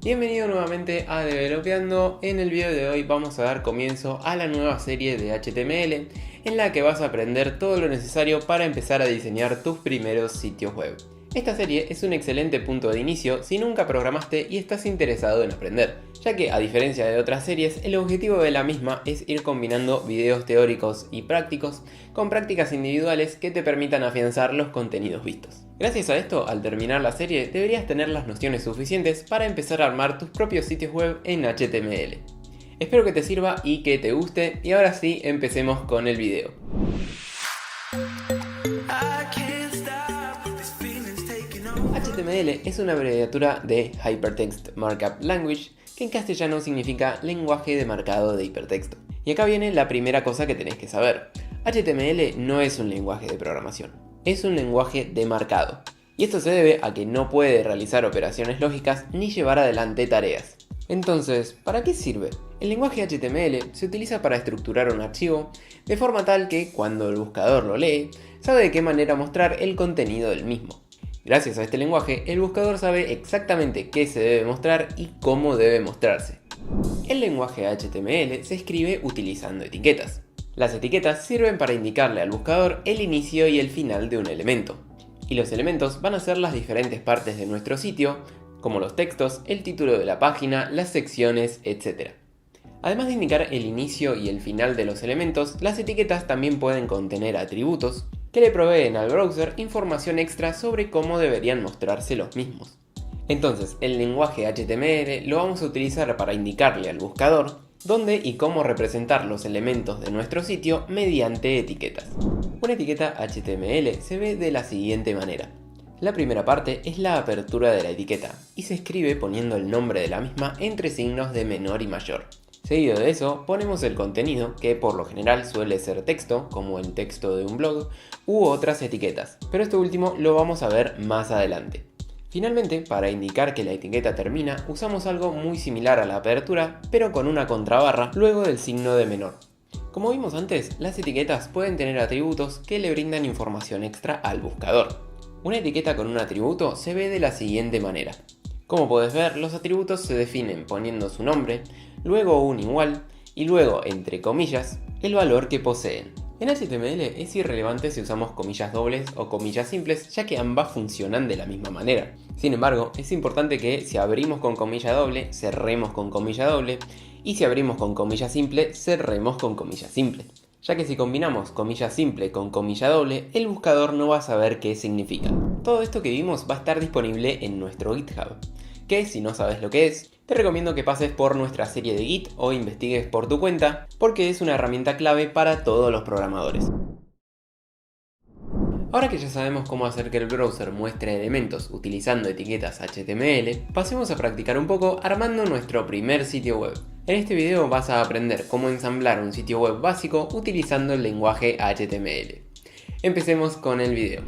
Bienvenido nuevamente a Developeando. En el video de hoy vamos a dar comienzo a la nueva serie de HTML en la que vas a aprender todo lo necesario para empezar a diseñar tus primeros sitios web. Esta serie es un excelente punto de inicio si nunca programaste y estás interesado en aprender, ya que a diferencia de otras series, el objetivo de la misma es ir combinando videos teóricos y prácticos con prácticas individuales que te permitan afianzar los contenidos vistos. Gracias a esto, al terminar la serie, deberías tener las nociones suficientes para empezar a armar tus propios sitios web en HTML. Espero que te sirva y que te guste, y ahora sí, empecemos con el video. HTML es una abreviatura de Hypertext Markup Language, que en castellano significa lenguaje de marcado de hipertexto. Y acá viene la primera cosa que tenés que saber. HTML no es un lenguaje de programación, es un lenguaje de marcado. Y esto se debe a que no puede realizar operaciones lógicas ni llevar adelante tareas. Entonces, ¿para qué sirve? El lenguaje HTML se utiliza para estructurar un archivo de forma tal que cuando el buscador lo lee, sabe de qué manera mostrar el contenido del mismo. Gracias a este lenguaje, el buscador sabe exactamente qué se debe mostrar y cómo debe mostrarse. El lenguaje HTML se escribe utilizando etiquetas. Las etiquetas sirven para indicarle al buscador el inicio y el final de un elemento. Y los elementos van a ser las diferentes partes de nuestro sitio, como los textos, el título de la página, las secciones, etc. Además de indicar el inicio y el final de los elementos, las etiquetas también pueden contener atributos que le proveen al browser información extra sobre cómo deberían mostrarse los mismos. Entonces, el lenguaje HTML lo vamos a utilizar para indicarle al buscador dónde y cómo representar los elementos de nuestro sitio mediante etiquetas. Una etiqueta HTML se ve de la siguiente manera. La primera parte es la apertura de la etiqueta y se escribe poniendo el nombre de la misma entre signos de menor y mayor. Seguido de eso, ponemos el contenido, que por lo general suele ser texto, como el texto de un blog, u otras etiquetas, pero esto último lo vamos a ver más adelante. Finalmente, para indicar que la etiqueta termina, usamos algo muy similar a la apertura, pero con una contrabarra luego del signo de menor. Como vimos antes, las etiquetas pueden tener atributos que le brindan información extra al buscador. Una etiqueta con un atributo se ve de la siguiente manera. Como puedes ver, los atributos se definen poniendo su nombre, luego un igual y luego, entre comillas, el valor que poseen. En HTML es irrelevante si usamos comillas dobles o comillas simples, ya que ambas funcionan de la misma manera. Sin embargo, es importante que si abrimos con comilla doble, cerremos con comilla doble, y si abrimos con comilla simple, cerremos con comilla simple. Ya que si combinamos comilla simple con comilla doble, el buscador no va a saber qué significa. Todo esto que vimos va a estar disponible en nuestro GitHub, que si no sabes lo que es, te recomiendo que pases por nuestra serie de Git o investigues por tu cuenta, porque es una herramienta clave para todos los programadores. Ahora que ya sabemos cómo hacer que el browser muestre elementos utilizando etiquetas HTML, pasemos a practicar un poco armando nuestro primer sitio web. En este video vas a aprender cómo ensamblar un sitio web básico utilizando el lenguaje HTML. Empecemos con el video.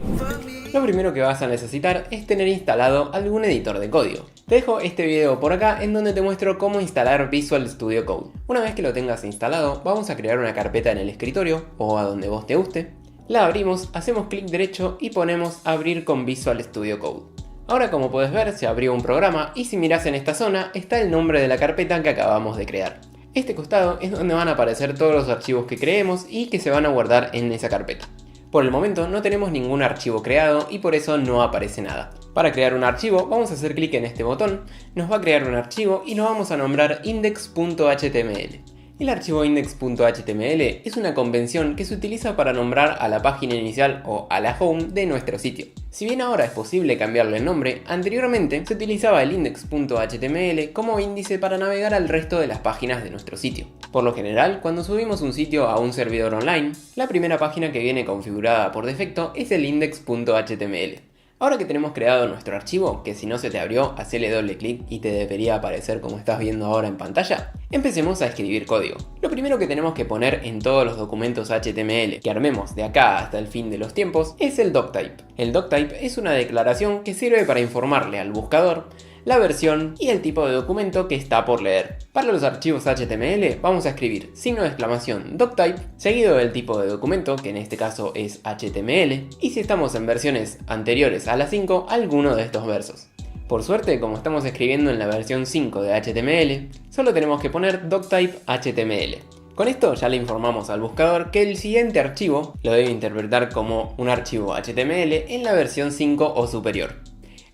Lo primero que vas a necesitar es tener instalado algún editor de código. Te dejo este video por acá en donde te muestro cómo instalar Visual Studio Code. Una vez que lo tengas instalado, vamos a crear una carpeta en el escritorio o a donde vos te guste. La abrimos, hacemos clic derecho y ponemos abrir con Visual Studio Code. Ahora, como puedes ver, se abrió un programa y si miras en esta zona está el nombre de la carpeta que acabamos de crear. Este costado es donde van a aparecer todos los archivos que creemos y que se van a guardar en esa carpeta. Por el momento no tenemos ningún archivo creado y por eso no aparece nada. Para crear un archivo vamos a hacer clic en este botón, nos va a crear un archivo y lo vamos a nombrar index.html. El archivo index.html es una convención que se utiliza para nombrar a la página inicial o a la home de nuestro sitio. Si bien ahora es posible cambiarle el nombre, anteriormente se utilizaba el index.html como índice para navegar al resto de las páginas de nuestro sitio. Por lo general, cuando subimos un sitio a un servidor online, la primera página que viene configurada por defecto es el index.html. Ahora que tenemos creado nuestro archivo, que si no se te abrió, hacele doble clic y te debería aparecer como estás viendo ahora en pantalla, empecemos a escribir código. Lo primero que tenemos que poner en todos los documentos HTML que armemos de acá hasta el fin de los tiempos es el doctype. El doctype es una declaración que sirve para informarle al buscador la versión y el tipo de documento que está por leer. Para los archivos HTML vamos a escribir signo de exclamación doctype, seguido del tipo de documento, que en este caso es HTML, y si estamos en versiones anteriores a la 5, alguno de estos versos. Por suerte, como estamos escribiendo en la versión 5 de HTML, solo tenemos que poner doctype HTML. Con esto ya le informamos al buscador que el siguiente archivo lo debe interpretar como un archivo HTML en la versión 5 o superior.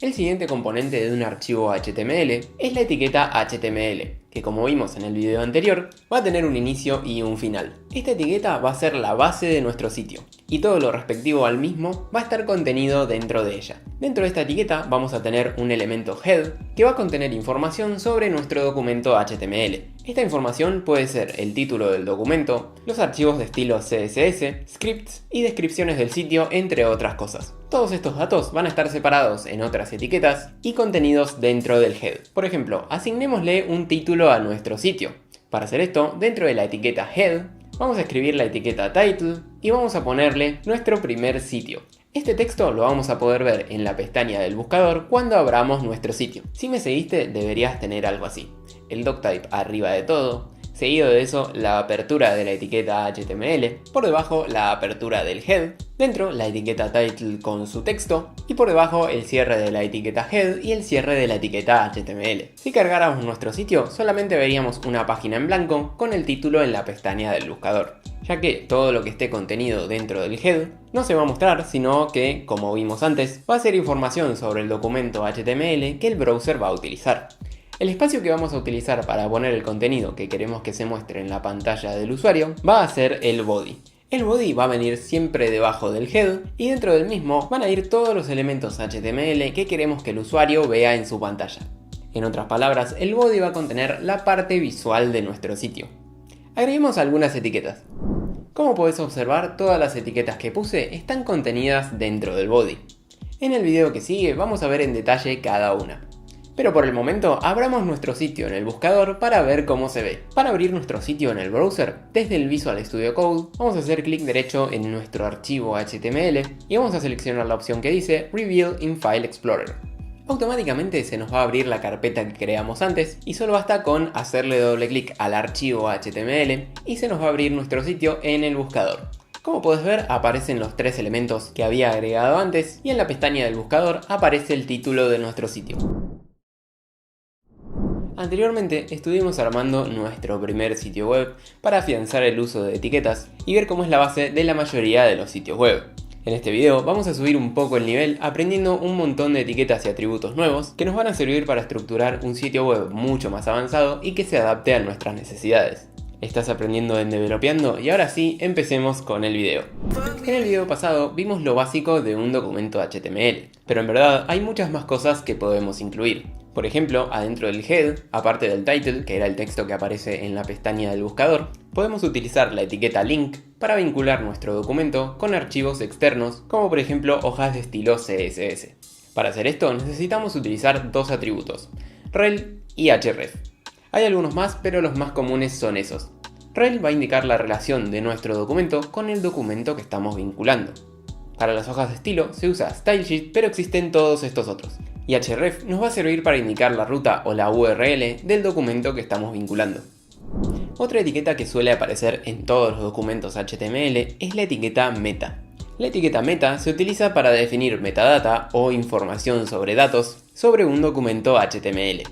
El siguiente componente de un archivo HTML es la etiqueta HTML, que como vimos en el video anterior, va a tener un inicio y un final. Esta etiqueta va a ser la base de nuestro sitio, y todo lo respectivo al mismo va a estar contenido dentro de ella. Dentro de esta etiqueta vamos a tener un elemento head que va a contener información sobre nuestro documento HTML. Esta información puede ser el título del documento, los archivos de estilo CSS, scripts y descripciones del sitio, entre otras cosas. Todos estos datos van a estar separados en otras etiquetas y contenidos dentro del head. Por ejemplo, asignémosle un título a nuestro sitio. Para hacer esto, dentro de la etiqueta head, vamos a escribir la etiqueta title y vamos a ponerle nuestro primer sitio. Este texto lo vamos a poder ver en la pestaña del buscador cuando abramos nuestro sitio. Si me seguiste, deberías tener algo así: el doctype arriba de todo, seguido de eso la apertura de la etiqueta HTML, por debajo la apertura del head, dentro la etiqueta title con su texto y por debajo el cierre de la etiqueta head y el cierre de la etiqueta HTML. Si cargáramos nuestro sitio, solamente veríamos una página en blanco con el título en la pestaña del buscador, ya que todo lo que esté contenido dentro del head no se va a mostrar, sino que, como vimos antes, va a ser información sobre el documento HTML que el browser va a utilizar. El espacio que vamos a utilizar para poner el contenido que queremos que se muestre en la pantalla del usuario va a ser el body. El body va a venir siempre debajo del head y dentro del mismo van a ir todos los elementos HTML que queremos que el usuario vea en su pantalla. En otras palabras, el body va a contener la parte visual de nuestro sitio. Agreguemos algunas etiquetas. Como podés observar, todas las etiquetas que puse están contenidas dentro del body. En el video que sigue vamos a ver en detalle cada una. Pero por el momento, abramos nuestro sitio en el buscador para ver cómo se ve. Para abrir nuestro sitio en el browser, desde el Visual Studio Code, vamos a hacer clic derecho en nuestro archivo HTML y vamos a seleccionar la opción que dice Reveal in File Explorer. Automáticamente se nos va a abrir la carpeta que creamos antes y solo basta con hacerle doble clic al archivo HTML y se nos va a abrir nuestro sitio en el buscador. Como puedes ver, aparecen los tres elementos que había agregado antes y en la pestaña del buscador aparece el título de nuestro sitio. Anteriormente estuvimos armando nuestro primer sitio web para afianzar el uso de etiquetas y ver cómo es la base de la mayoría de los sitios web. En este video vamos a subir un poco el nivel aprendiendo un montón de etiquetas y atributos nuevos que nos van a servir para estructurar un sitio web mucho más avanzado y que se adapte a nuestras necesidades. Estás aprendiendo en Developeando y ahora sí, empecemos con el video. En el video pasado vimos lo básico de un documento HTML, pero en verdad hay muchas más cosas que podemos incluir. Por ejemplo, adentro del head, aparte del title, que era el texto que aparece en la pestaña del buscador, podemos utilizar la etiqueta link para vincular nuestro documento con archivos externos, como por ejemplo hojas de estilo CSS. Para hacer esto necesitamos utilizar dos atributos, rel y href. Hay algunos más, pero los más comunes son esos. Rel va a indicar la relación de nuestro documento con el documento que estamos vinculando. Para las hojas de estilo se usa StyleSheet, pero existen todos estos otros. Y href nos va a servir para indicar la ruta o la URL del documento que estamos vinculando. Otra etiqueta que suele aparecer en todos los documentos HTML es la etiqueta meta. La etiqueta meta se utiliza para definir metadata o información sobre datos sobre un documento HTML.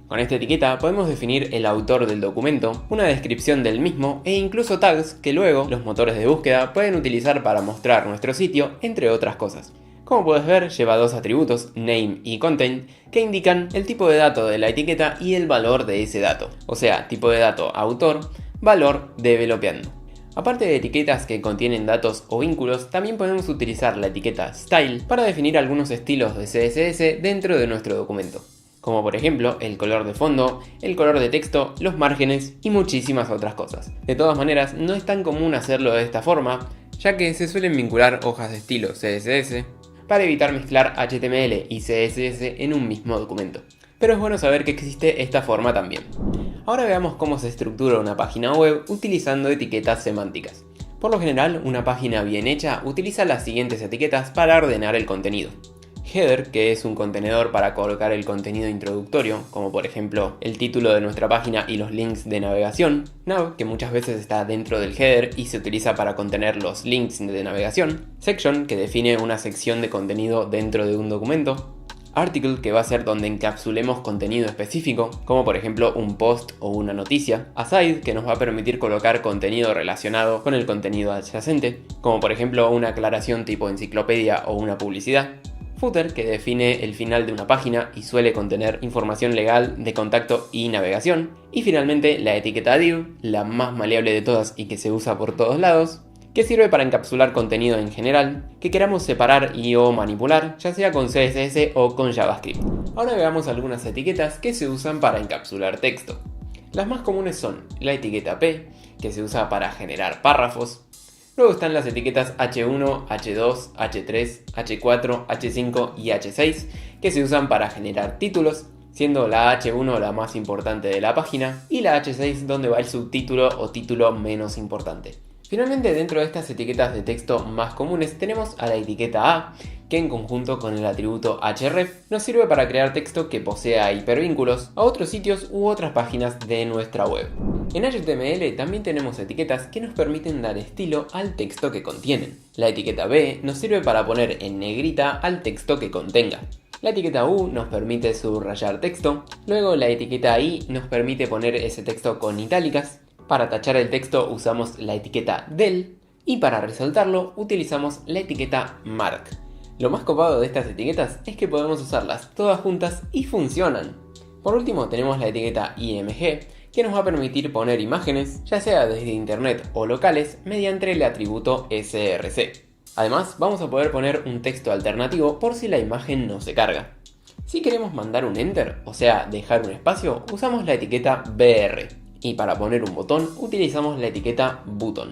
Con esta etiqueta podemos definir el autor del documento, una descripción del mismo e incluso tags que luego los motores de búsqueda pueden utilizar para mostrar nuestro sitio, entre otras cosas. Como puedes ver, lleva dos atributos, name y content, que indican el tipo de dato de la etiqueta y el valor de ese dato. O sea, tipo de dato autor, valor Developeando. Aparte de etiquetas que contienen datos o vínculos, también podemos utilizar la etiqueta style para definir algunos estilos de CSS dentro de nuestro documento, como por ejemplo el color de fondo, el color de texto, los márgenes y muchísimas otras cosas. De todas maneras, no es tan común hacerlo de esta forma, ya que se suelen vincular hojas de estilo CSS para evitar mezclar HTML y CSS en un mismo documento. Pero es bueno saber que existe esta forma también. Ahora veamos cómo se estructura una página web utilizando etiquetas semánticas. Por lo general, una página bien hecha utiliza las siguientes etiquetas para ordenar el contenido. Header, que es un contenedor para colocar el contenido introductorio, como por ejemplo el título de nuestra página y los links de navegación. Nav, que muchas veces está dentro del header y se utiliza para contener los links de navegación. Section, que define una sección de contenido dentro de un documento. Article, que va a ser donde encapsulemos contenido específico, como por ejemplo un post o una noticia. Aside, que nos va a permitir colocar contenido relacionado con el contenido adyacente, como por ejemplo una aclaración tipo enciclopedia o una publicidad. Footer, que define el final de una página y suele contener información legal de contacto y navegación. Y finalmente la etiqueta div, la más maleable de todas y que se usa por todos lados, que sirve para encapsular contenido en general que queramos separar y o manipular, ya sea con CSS o con JavaScript. Ahora veamos algunas etiquetas que se usan para encapsular texto. Las más comunes son la etiqueta P, que se usa para generar párrafos. Luego están las etiquetas H1, H2, H3, H4, H5 y H6, que se usan para generar títulos, siendo la H1 la más importante de la página y la H6 donde va el subtítulo o título menos importante. Finalmente, dentro de estas etiquetas de texto más comunes tenemos a la etiqueta A, que en conjunto con el atributo href nos sirve para crear texto que posea hipervínculos a otros sitios u otras páginas de nuestra web. En HTML también tenemos etiquetas que nos permiten dar estilo al texto que contienen. La etiqueta B nos sirve para poner en negrita al texto que contenga. La etiqueta U nos permite subrayar texto. Luego la etiqueta I nos permite poner ese texto con itálicas. Para tachar el texto usamos la etiqueta del y para resaltarlo utilizamos la etiqueta mark. Lo más copado de estas etiquetas es que podemos usarlas todas juntas y funcionan. Por último tenemos la etiqueta img, que nos va a permitir poner imágenes, ya sea desde internet o locales, mediante el atributo src. Además vamos a poder poner un texto alternativo por si la imagen no se carga. Si queremos mandar un enter, o sea dejar un espacio, usamos la etiqueta br. Y para poner un botón utilizamos la etiqueta button.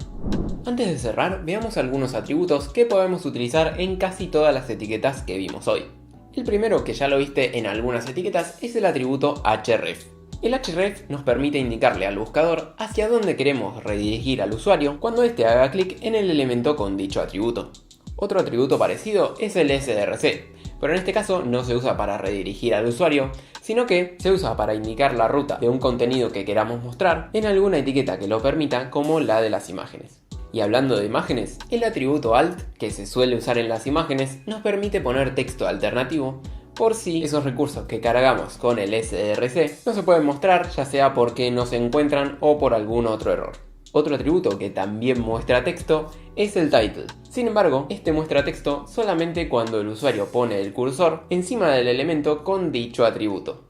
Antes de cerrar, veamos algunos atributos que podemos utilizar en casi todas las etiquetas que vimos hoy. El primero, que ya lo viste en algunas etiquetas, es el atributo href. El href nos permite indicarle al buscador hacia dónde queremos redirigir al usuario cuando éste haga clic en el elemento con dicho atributo. Otro atributo parecido es el src, pero en este caso no se usa para redirigir al usuario, sino que se usa para indicar la ruta de un contenido que queramos mostrar en alguna etiqueta que lo permita, como la de las imágenes. Y hablando de imágenes, el atributo alt, que se suele usar en las imágenes, nos permite poner texto alternativo por si esos recursos que cargamos con el src no se pueden mostrar, ya sea porque no se encuentran o por algún otro error. Otro atributo que también muestra texto es el title. Sin embargo, este muestra texto solamente cuando el usuario pone el cursor encima del elemento con dicho atributo.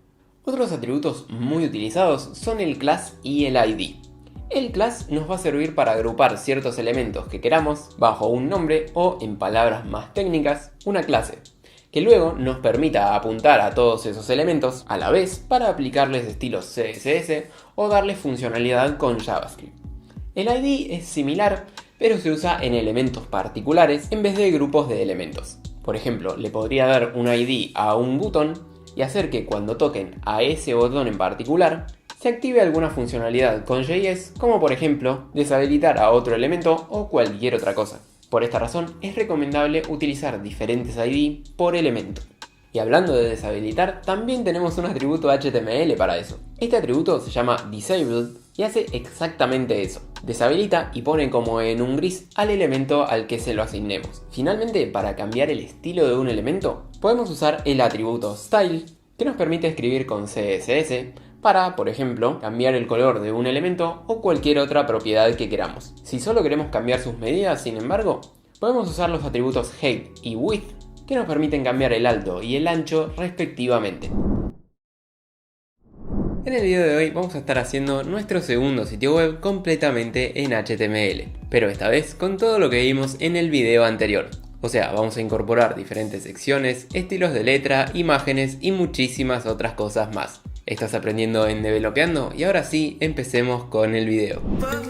Otros atributos muy utilizados son el class y el id. El class nos va a servir para agrupar ciertos elementos que queramos bajo un nombre o, en palabras más técnicas, una clase, que luego nos permita apuntar a todos esos elementos a la vez para aplicarles estilos CSS o darles funcionalidad con JavaScript. El ID es similar, pero se usa en elementos particulares en vez de grupos de elementos. Por ejemplo, le podría dar un ID a un botón y hacer que cuando toquen a ese botón en particular, se active alguna funcionalidad con JS, como por ejemplo, deshabilitar a otro elemento o cualquier otra cosa. Por esta razón, es recomendable utilizar diferentes ID por elemento. Y hablando de deshabilitar, también tenemos un atributo HTML para eso. Este atributo se llama disabled y hace exactamente eso. Deshabilita y pone como en un gris al elemento al que se lo asignemos. Finalmente, para cambiar el estilo de un elemento, podemos usar el atributo style, que nos permite escribir con CSS para, por ejemplo, cambiar el color de un elemento o cualquier otra propiedad que queramos. Si solo queremos cambiar sus medidas, sin embargo, podemos usar los atributos height y width, que nos permiten cambiar el alto y el ancho respectivamente. En el video de hoy vamos a estar haciendo nuestro segundo sitio web completamente en HTML, pero esta vez con todo lo que vimos en el video anterior. O sea, vamos a incorporar diferentes secciones, estilos de letra, imágenes y muchísimas otras cosas más. ¿Estás aprendiendo en Developeando? Y ahora sí, empecemos con el video.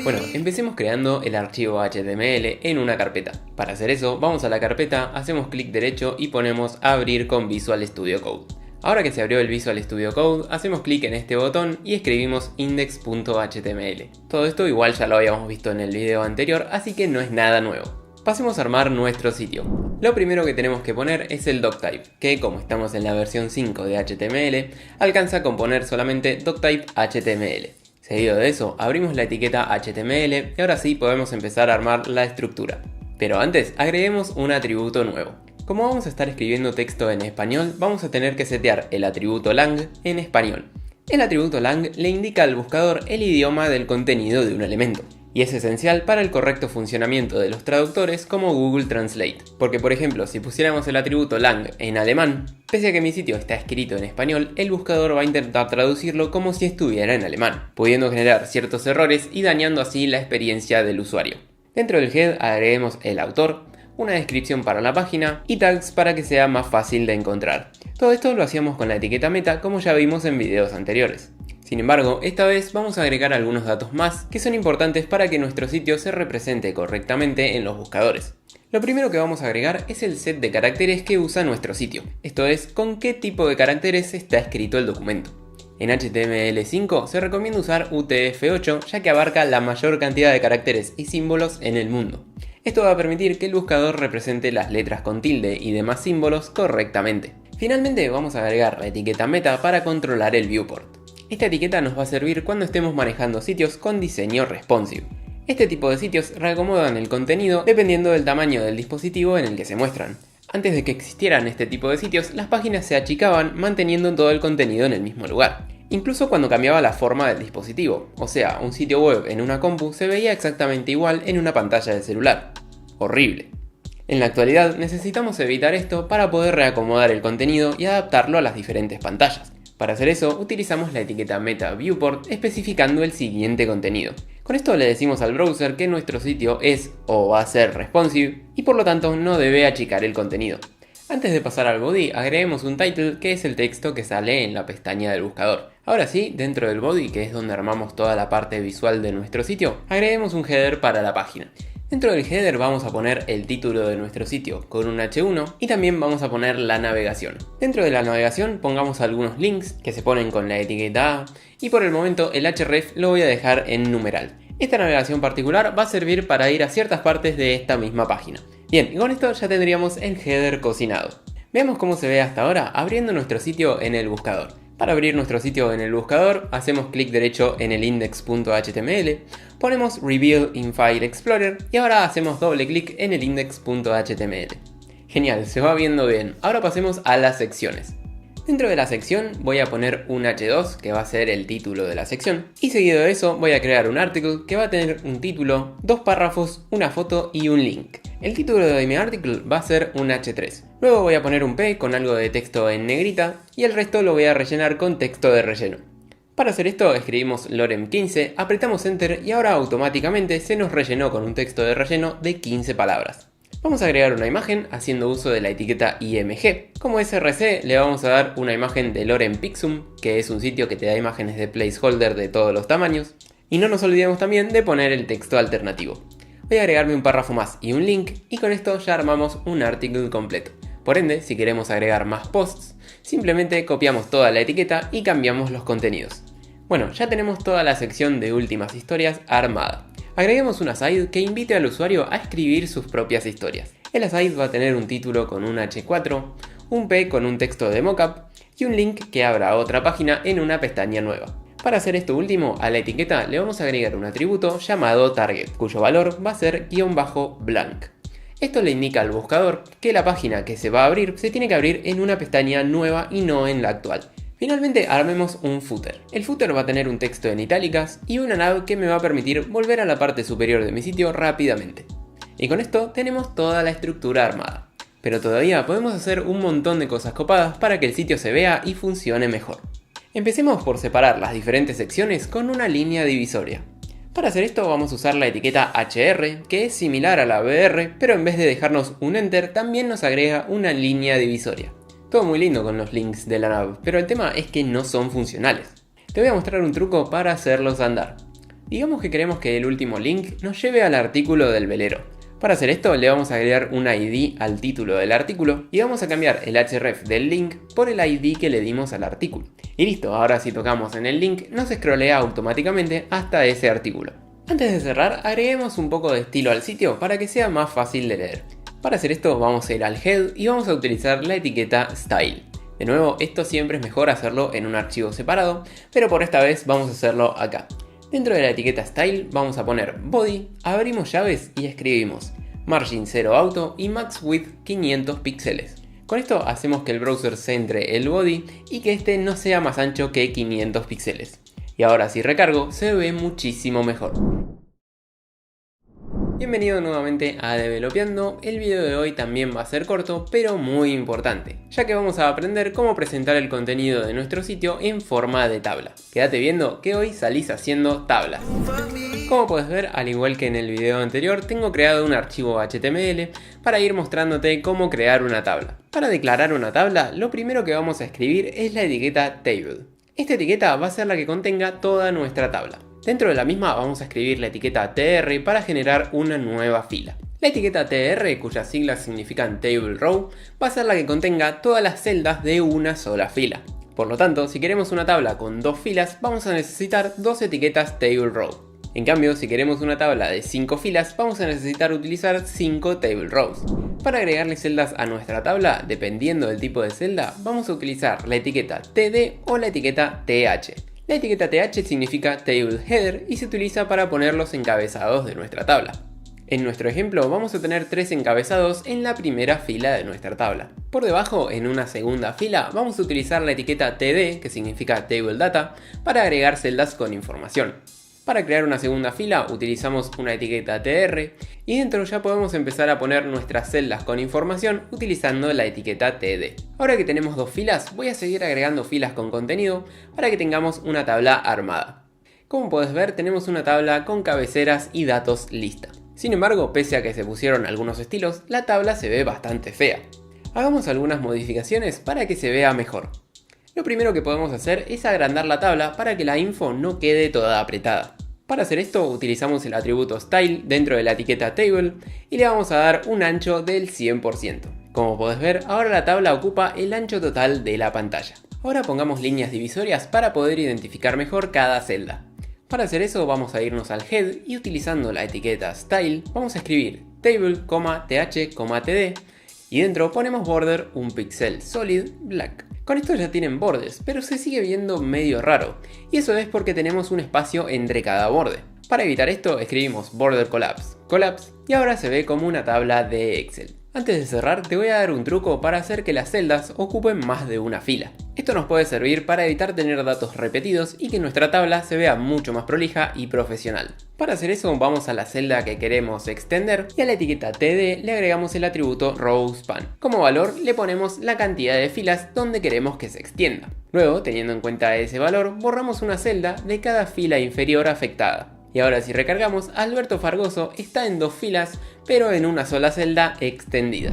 Bueno, empecemos creando el archivo HTML en una carpeta. Para hacer eso, vamos a la carpeta, hacemos clic derecho y ponemos Abrir con Visual Studio Code. Ahora que se abrió el Visual Studio Code, hacemos clic en este botón y escribimos index.html. Todo esto igual ya lo habíamos visto en el video anterior, así que no es nada nuevo. Pasemos a armar nuestro sitio. Lo primero que tenemos que poner es el doctype, que como estamos en la versión 5 de HTML, alcanza con poner solamente doctype HTML. Seguido de eso, abrimos la etiqueta HTML y ahora sí podemos empezar a armar la estructura. Pero antes, agreguemos un atributo nuevo. Como vamos a estar escribiendo texto en español, vamos a tener que setear el atributo lang en español. El atributo lang le indica al buscador el idioma del contenido de un elemento. Y es esencial para el correcto funcionamiento de los traductores como Google Translate. Porque por ejemplo, si pusiéramos el atributo lang en alemán, pese a que mi sitio está escrito en español, el buscador va a intentar traducirlo como si estuviera en alemán, pudiendo generar ciertos errores y dañando así la experiencia del usuario. Dentro del head agreguemos el autor, una descripción para la página y tags para que sea más fácil de encontrar. Todo esto lo hacíamos con la etiqueta meta como ya vimos en videos anteriores. Sin embargo, esta vez vamos a agregar algunos datos más que son importantes para que nuestro sitio se represente correctamente en los buscadores. Lo primero que vamos a agregar es el set de caracteres que usa nuestro sitio, esto es, con qué tipo de caracteres está escrito el documento. En HTML5 se recomienda usar UTF-8 ya que abarca la mayor cantidad de caracteres y símbolos en el mundo. Esto va a permitir que el buscador represente las letras con tilde y demás símbolos correctamente. Finalmente vamos a agregar la etiqueta meta para controlar el viewport. Esta etiqueta nos va a servir cuando estemos manejando sitios con diseño responsive. Este tipo de sitios reacomodan el contenido dependiendo del tamaño del dispositivo en el que se muestran. Antes de que existieran este tipo de sitios, las páginas se achicaban manteniendo todo el contenido en el mismo lugar. Incluso cuando cambiaba la forma del dispositivo, o sea, un sitio web en una compu se veía exactamente igual en una pantalla de celular. Horrible. En la actualidad necesitamos evitar esto para poder reacomodar el contenido y adaptarlo a las diferentes pantallas. Para hacer eso, utilizamos la etiqueta meta viewport especificando el siguiente contenido. Con esto le decimos al browser que nuestro sitio es o va a ser responsive y por lo tanto no debe achicar el contenido. Antes de pasar al body, agreguemos un title que es el texto que sale en la pestaña del buscador. Ahora sí, dentro del body, que es donde armamos toda la parte visual de nuestro sitio, agreguemos un header para la página. Dentro del header vamos a poner el título de nuestro sitio con un H1 y también vamos a poner la navegación. Dentro de la navegación pongamos algunos links que se ponen con la etiqueta A y por el momento el href lo voy a dejar en numeral. Esta navegación particular va a servir para ir a ciertas partes de esta misma página. Bien, y con esto ya tendríamos el header cocinado. Veamos cómo se ve hasta ahora abriendo nuestro sitio en el buscador. Para abrir nuestro sitio en el buscador, hacemos clic derecho en el index.html, ponemos Reveal in File Explorer y ahora hacemos doble clic en el index.html. Genial, se va viendo bien. Ahora pasemos a las secciones. Dentro de la sección voy a poner un H2 que va a ser el título de la sección y seguido de eso voy a crear un article que va a tener un título, dos párrafos, una foto y un link. El título de mi article va a ser un H3. Luego voy a poner un P con algo de texto en negrita y el resto lo voy a rellenar con texto de relleno. Para hacer esto escribimos lorem 15, apretamos enter y ahora automáticamente se nos rellenó con un texto de relleno de 15 palabras. Vamos a agregar una imagen haciendo uso de la etiqueta IMG. Como src le vamos a dar una imagen de Lorem Pixum, que es un sitio que te da imágenes de placeholder de todos los tamaños. Y no nos olvidemos también de poner el texto alternativo. Voy a agregarme un párrafo más y un link y con esto ya armamos un artículo completo. Por ende, si queremos agregar más posts, simplemente copiamos toda la etiqueta y cambiamos los contenidos. Bueno, ya tenemos toda la sección de últimas historias armada. Agreguemos un aside que invite al usuario a escribir sus propias historias. El aside va a tener un título con un H4, un P con un texto de mockup y un link que abra otra página en una pestaña nueva. Para hacer esto último, a la etiqueta le vamos a agregar un atributo llamado target, cuyo valor va a ser _blank. Esto le indica al buscador que la página que se va a abrir se tiene que abrir en una pestaña nueva y no en la actual. Finalmente armemos un footer. El footer va a tener un texto en itálicas y una nav que me va a permitir volver a la parte superior de mi sitio rápidamente. Y con esto tenemos toda la estructura armada. Pero todavía podemos hacer un montón de cosas copadas para que el sitio se vea y funcione mejor. Empecemos por separar las diferentes secciones con una línea divisoria. Para hacer esto vamos a usar la etiqueta HR, que es similar a la BR, pero en vez de dejarnos un enter también nos agrega una línea divisoria. Todo muy lindo con los links de la nav, pero el tema es que no son funcionales. Te voy a mostrar un truco para hacerlos andar. Digamos que queremos que el último link nos lleve al artículo del velero. Para hacer esto le vamos a agregar un ID al título del artículo y vamos a cambiar el href del link por el ID que le dimos al artículo. Y listo, ahora si tocamos en el link nos scrollea automáticamente hasta ese artículo. Antes de cerrar, agreguemos un poco de estilo al sitio para que sea más fácil de leer. Para hacer esto vamos a ir al head y vamos a utilizar la etiqueta style. De nuevo, esto siempre es mejor hacerlo en un archivo separado, pero por esta vez vamos a hacerlo acá. Dentro de la etiqueta style vamos a poner body, abrimos llaves y escribimos Margin 0 Auto y Max Width 500 píxeles. Con esto hacemos que el browser centre el body y que este no sea más ancho que 500 píxeles. Y ahora si recargo se ve muchísimo mejor. Bienvenido nuevamente a Developeando. El video de hoy también va a ser corto, pero muy importante, ya que vamos a aprender cómo presentar el contenido de nuestro sitio en forma de tabla. Quédate viendo que hoy salís haciendo tablas. Como puedes ver, al igual que en el video anterior, tengo creado un archivo HTML para ir mostrándote cómo crear una tabla. Para declarar una tabla, lo primero que vamos a escribir es la etiqueta table. Esta etiqueta va a ser la que contenga toda nuestra tabla. Dentro de la misma vamos a escribir la etiqueta tr para generar una nueva fila. La etiqueta tr, cuyas siglas significan table row, va a ser la que contenga todas las celdas de una sola fila. Por lo tanto, si queremos una tabla con dos filas, vamos a necesitar dos etiquetas table row. En cambio, si queremos una tabla de 5 filas, vamos a necesitar utilizar 5 table rows. Para agregarle celdas a nuestra tabla, dependiendo del tipo de celda, vamos a utilizar la etiqueta td o la etiqueta th. La etiqueta th significa table header y se utiliza para poner los encabezados de nuestra tabla. En nuestro ejemplo vamos a tener 3 encabezados en la primera fila de nuestra tabla. Por debajo, en una segunda fila, vamos a utilizar la etiqueta td, que significa table data, para agregar celdas con información. Para crear una segunda fila utilizamos una etiqueta tr y dentro ya podemos empezar a poner nuestras celdas con información utilizando la etiqueta td. Ahora que tenemos dos filas, voy a seguir agregando filas con contenido para que tengamos una tabla armada. Como puedes ver, tenemos una tabla con cabeceras y datos lista. Sin embargo, pese a que se pusieron algunos estilos, la tabla se ve bastante fea. Hagamos algunas modificaciones para que se vea mejor. Lo primero que podemos hacer es agrandar la tabla para que la info no quede toda apretada. Para hacer esto utilizamos el atributo style dentro de la etiqueta table y le vamos a dar un ancho del 100%. Como podés ver, ahora la tabla ocupa el ancho total de la pantalla. Ahora pongamos líneas divisorias para poder identificar mejor cada celda. Para hacer eso vamos a irnos al head y utilizando la etiqueta style vamos a escribir table, th, td y dentro ponemos border un pixel solid black. Con esto ya tienen bordes, pero se sigue viendo medio raro, y eso es porque tenemos un espacio entre cada borde. Para evitar esto escribimos border collapse, y ahora se ve como una tabla de Excel. Antes de cerrar te voy a dar un truco para hacer que las celdas ocupen más de una fila. Esto nos puede servir para evitar tener datos repetidos y que nuestra tabla se vea mucho más prolija y profesional. Para hacer eso vamos a la celda que queremos extender y a la etiqueta td le agregamos el atributo rowSpan. Como valor le ponemos la cantidad de filas donde queremos que se extienda. Luego, teniendo en cuenta ese valor, borramos una celda de cada fila inferior afectada. Y ahora si recargamos, Alberto Fargoso está en dos filas, pero en una sola celda extendida.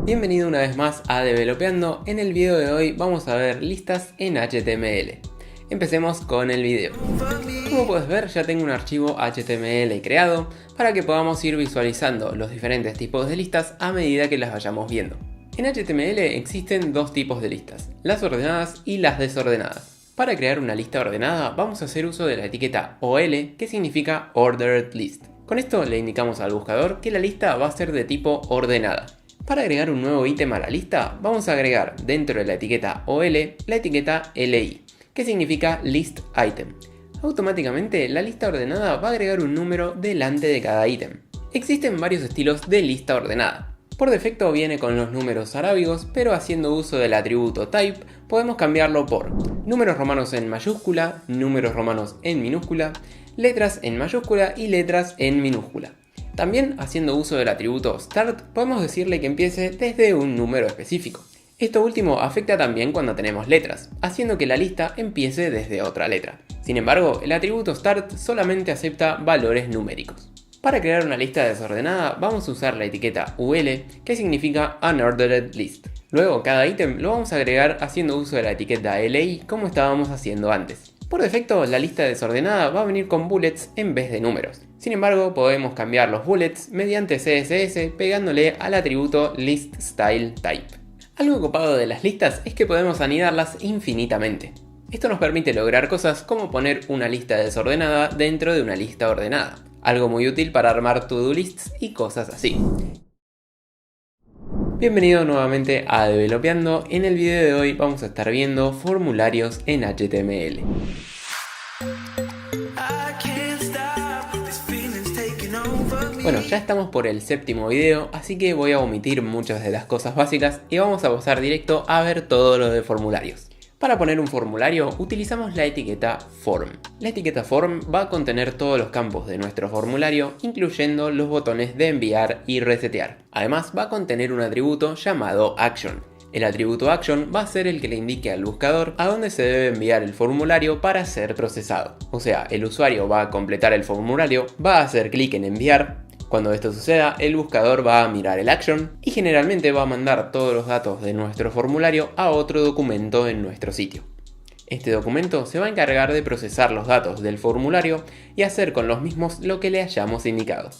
Bienvenido una vez más a Developeando. En el video de hoy vamos a ver listas en HTML. Empecemos con el video. Como puedes ver, ya tengo un archivo HTML creado para que podamos ir visualizando los diferentes tipos de listas a medida que las vayamos viendo. En HTML existen dos tipos de listas, las ordenadas y las desordenadas. Para crear una lista ordenada vamos a hacer uso de la etiqueta OL, que significa Ordered List. Con esto le indicamos al buscador que la lista va a ser de tipo ordenada. Para agregar un nuevo ítem a la lista vamos a agregar dentro de la etiqueta OL la etiqueta LI, que significa List Item. Automáticamente la lista ordenada va a agregar un número delante de cada ítem. Existen varios estilos de lista ordenada. Por defecto viene con los números arábigos, pero haciendo uso del atributo type podemos cambiarlo por números romanos en mayúscula, números romanos en minúscula, letras en mayúscula y letras en minúscula. También haciendo uso del atributo start podemos decirle que empiece desde un número específico. Esto último afecta también cuando tenemos letras, haciendo que la lista empiece desde otra letra. Sin embargo, el atributo start solamente acepta valores numéricos. Para crear una lista desordenada vamos a usar la etiqueta UL, que significa Unordered List. Luego cada ítem lo vamos a agregar haciendo uso de la etiqueta LI como estábamos haciendo antes. Por defecto la lista desordenada va a venir con bullets en vez de números. Sin embargo podemos cambiar los bullets mediante CSS pegándole al atributo ListStyleType. Algo copado de las listas es que podemos anidarlas infinitamente. Esto nos permite lograr cosas como poner una lista desordenada dentro de una lista ordenada. Algo muy útil para armar to-do lists y cosas así. Bienvenido nuevamente a Developeando. En el video de hoy vamos a estar viendo formularios en HTML. I can't stop, this feeling's taking over me. Bueno, ya estamos por el séptimo video, así que voy a omitir muchas de las cosas básicas y vamos a pasar directo a ver todo lo de formularios. Para poner un formulario utilizamos la etiqueta form. La etiqueta form va a contener todos los campos de nuestro formulario, incluyendo los botones de enviar y resetear. Además va a contener un atributo llamado action. El atributo action va a ser el que le indique al buscador a dónde se debe enviar el formulario para ser procesado. O sea, el usuario va a completar el formulario, va a hacer clic en enviar. Cuando esto suceda, el buscador va a mirar el action y generalmente va a mandar todos los datos de nuestro formulario a otro documento en nuestro sitio. Este documento se va a encargar de procesar los datos del formulario y hacer con los mismos lo que le hayamos indicado.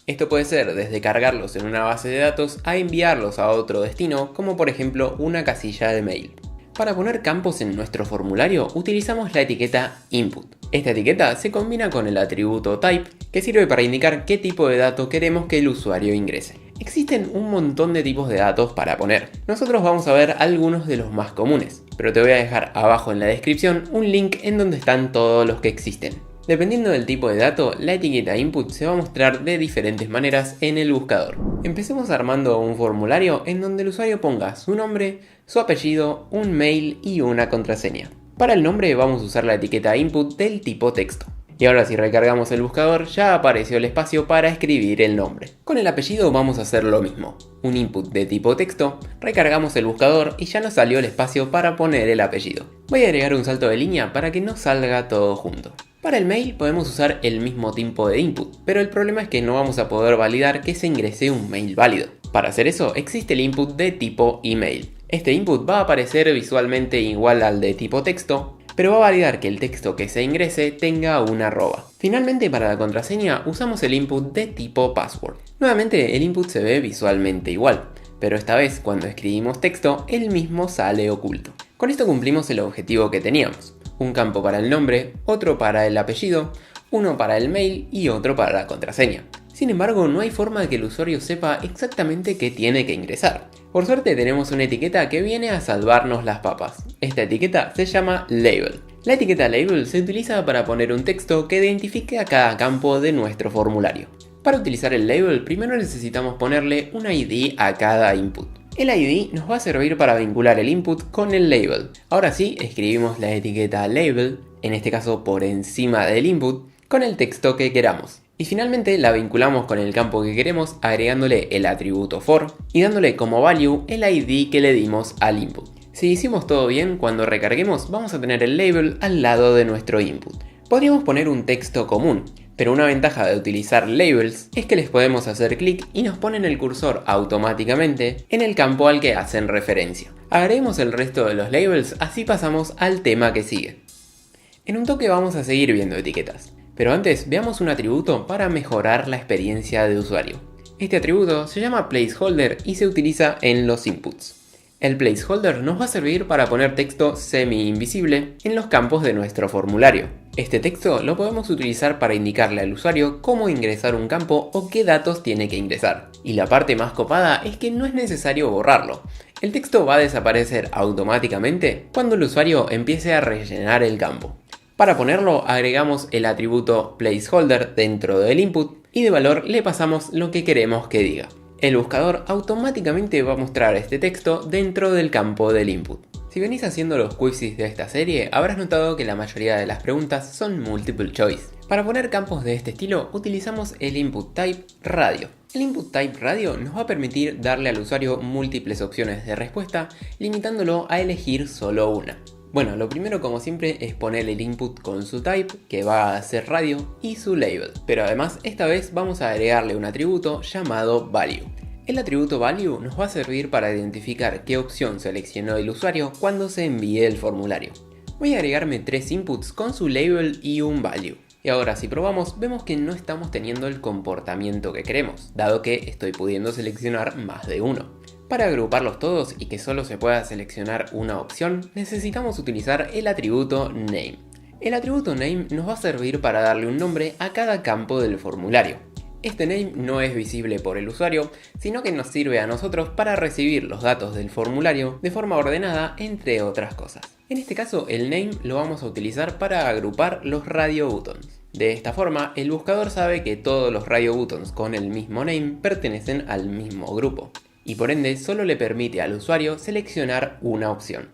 Esto puede ser desde cargarlos en una base de datos a enviarlos a otro destino, como por ejemplo una casilla de mail. Para poner campos en nuestro formulario utilizamos la etiqueta input. Esta etiqueta se combina con el atributo type, que sirve para indicar qué tipo de dato queremos que el usuario ingrese. Existen un montón de tipos de datos para poner. Nosotros vamos a ver algunos de los más comunes, pero te voy a dejar abajo en la descripción un link en donde están todos los que existen. Dependiendo del tipo de dato, la etiqueta input se va a mostrar de diferentes maneras en el buscador. Empecemos armando un formulario en donde el usuario ponga su nombre, su apellido, un mail y una contraseña. Para el nombre vamos a usar la etiqueta input del tipo texto. Y ahora si recargamos el buscador ya apareció el espacio para escribir el nombre. Con el apellido vamos a hacer lo mismo. Un input de tipo texto, recargamos el buscador y ya nos salió el espacio para poner el apellido. Voy a agregar un salto de línea para que no salga todo junto. Para el mail podemos usar el mismo tipo de input, pero el problema es que no vamos a poder validar que se ingrese un mail válido. Para hacer eso existe el input de tipo email. Este input va a aparecer visualmente igual al de tipo texto, pero va a validar que el texto que se ingrese tenga una arroba. Finalmente para la contraseña usamos el input de tipo password. Nuevamente el input se ve visualmente igual, pero esta vez cuando escribimos texto el mismo sale oculto. Con esto cumplimos el objetivo que teníamos. Un campo para el nombre, otro para el apellido, uno para el mail y otro para la contraseña. Sin embargo, no hay forma de que el usuario sepa exactamente qué tiene que ingresar. Por suerte tenemos una etiqueta que viene a salvarnos las papas. Esta etiqueta se llama label. La etiqueta label se utiliza para poner un texto que identifique a cada campo de nuestro formulario. Para utilizar el label, primero necesitamos ponerle un ID a cada input. El ID nos va a servir para vincular el input con el label. Ahora sí, escribimos la etiqueta label, en este caso por encima del input, con el texto que queramos. Y finalmente la vinculamos con el campo que queremos agregándole el atributo for y dándole como value el ID que le dimos al input. Si hicimos todo bien, cuando recarguemos vamos a tener el label al lado de nuestro input. Podríamos poner un texto común, pero una ventaja de utilizar labels es que les podemos hacer clic y nos ponen el cursor automáticamente en el campo al que hacen referencia. Agreguemos el resto de los labels, así pasamos al tema que sigue. En un toque vamos a seguir viendo etiquetas, pero antes veamos un atributo para mejorar la experiencia de usuario. Este atributo se llama placeholder y se utiliza en los inputs. El placeholder nos va a servir para poner texto semi-invisible en los campos de nuestro formulario. Este texto lo podemos utilizar para indicarle al usuario cómo ingresar un campo o qué datos tiene que ingresar. Y la parte más copada es que no es necesario borrarlo. El texto va a desaparecer automáticamente cuando el usuario empiece a rellenar el campo. Para ponerlo agregamos el atributo placeholder dentro del input y de valor le pasamos lo que queremos que diga. El buscador automáticamente va a mostrar este texto dentro del campo del input. Si venís haciendo los quizzes de esta serie, habrás notado que la mayoría de las preguntas son multiple choice. Para poner campos de este estilo, utilizamos el input type radio. El input type radio nos va a permitir darle al usuario múltiples opciones de respuesta, limitándolo a elegir solo una. Bueno, lo primero como siempre es poner el input con su type, que va a ser radio, y su label. Pero además esta vez vamos a agregarle un atributo llamado value. El atributo value nos va a servir para identificar qué opción seleccionó el usuario cuando se envíe el formulario. Voy a agregarme 3 inputs con su label y un value. Y ahora si probamos vemos que no estamos teniendo el comportamiento que queremos, dado que estoy pudiendo seleccionar más de uno. Para agruparlos todos y que solo se pueda seleccionar una opción, necesitamos utilizar el atributo name. El atributo name nos va a servir para darle un nombre a cada campo del formulario. Este name no es visible por el usuario, sino que nos sirve a nosotros para recibir los datos del formulario de forma ordenada, entre otras cosas. En este caso, el name lo vamos a utilizar para agrupar los radio buttons. De esta forma, el buscador sabe que todos los radio buttons con el mismo name pertenecen al mismo grupo, y por ende solo le permite al usuario seleccionar una opción.